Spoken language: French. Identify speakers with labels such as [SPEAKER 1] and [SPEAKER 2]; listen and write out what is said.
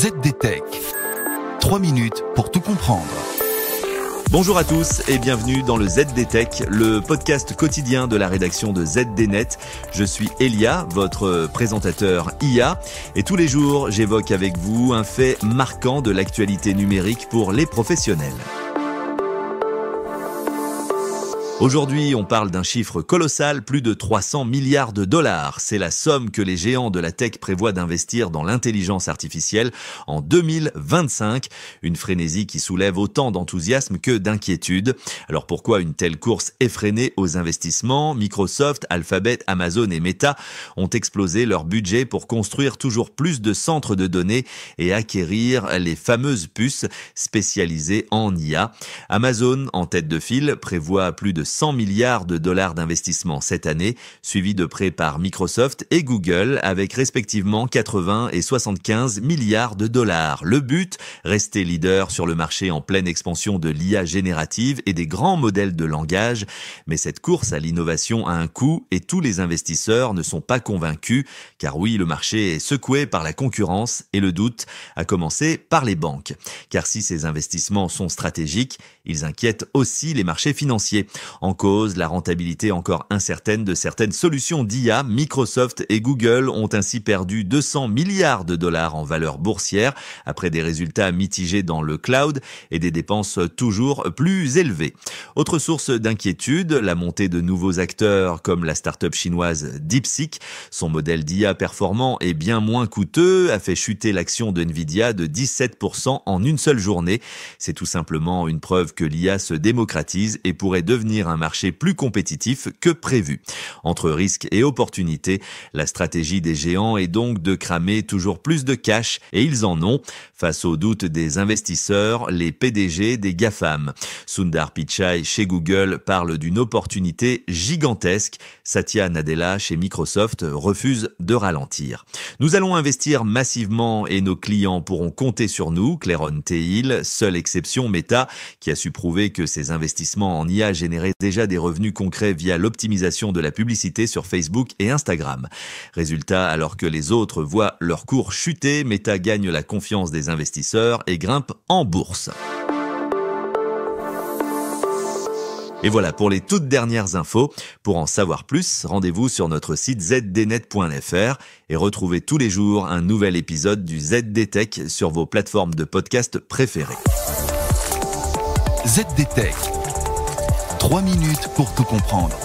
[SPEAKER 1] ZDTech. 3 minutes pour tout comprendre.
[SPEAKER 2] Bonjour à tous et bienvenue dans le ZDTech, le podcast quotidien de la rédaction de ZDNet. Je suis Elia, votre présentateur IA, et tous les jours j'évoque avec vous un fait marquant de l'actualité numérique pour les professionnels. Aujourd'hui, on parle d'un chiffre colossal, plus de 300 milliards de dollars. C'est la somme que les géants de la tech prévoient d'investir dans l'intelligence artificielle en 2025. Une frénésie qui soulève autant d'enthousiasme que d'inquiétude. Alors pourquoi une telle course effrénée aux investissements ? Microsoft, Alphabet, Amazon et Meta ont explosé leur budget pour construire toujours plus de centres de données et acquérir les fameuses puces spécialisées en IA. Amazon, en tête de file, prévoit plus de 100 milliards de dollars d'investissement cette année, suivi de près par Microsoft et Google avec respectivement 80 et 75 milliards de dollars. Le but, rester leader sur le marché en pleine expansion de l'IA générative et des grands modèles de langage. Mais cette course à l'innovation a un coût et tous les investisseurs ne sont pas convaincus, car oui, le marché est secoué par la concurrence et le doute, à commencer par les banques. Car si ces investissements sont stratégiques, ils inquiètent aussi les marchés financiers. En cause, la rentabilité encore incertaine de certaines solutions d'IA. Microsoft et Google ont ainsi perdu 200 milliards de dollars en valeur boursière après des résultats mitigés dans le cloud et des dépenses toujours plus élevées. Autre source d'inquiétude, la montée de nouveaux acteurs comme la start-up chinoise DeepSeek. Son modèle d'IA performant et bien moins coûteux a fait chuter l'action de Nvidia de 17% en une seule journée. C'est tout simplement une preuve que l'IA se démocratise et pourrait devenir un marché plus compétitif que prévu. Entre risques et opportunités, la stratégie des géants est donc de cramer toujours plus de cash, et ils en ont. Face aux doutes des investisseurs, les PDG des GAFAM. Sundar Pichai chez Google parle d'une opportunité gigantesque. Satya Nadella chez Microsoft refuse de ralentir. Nous allons investir massivement et nos clients pourront compter sur nous, claironne Thiel, seule exception Meta, qui a su prouver que ses investissements en IA généraient déjà des revenus concrets via l'optimisation de la publicité sur Facebook et Instagram. Résultat, alors que les autres voient leur cours chuter, Meta gagne la confiance des investisseurs et grimpe en bourse. Et voilà pour les toutes dernières infos. Pour en savoir plus, rendez-vous sur notre site zdnet.fr et retrouvez tous les jours un nouvel épisode du ZDTech sur vos plateformes de podcast préférées.
[SPEAKER 1] ZDTech. 3 minutes pour tout comprendre.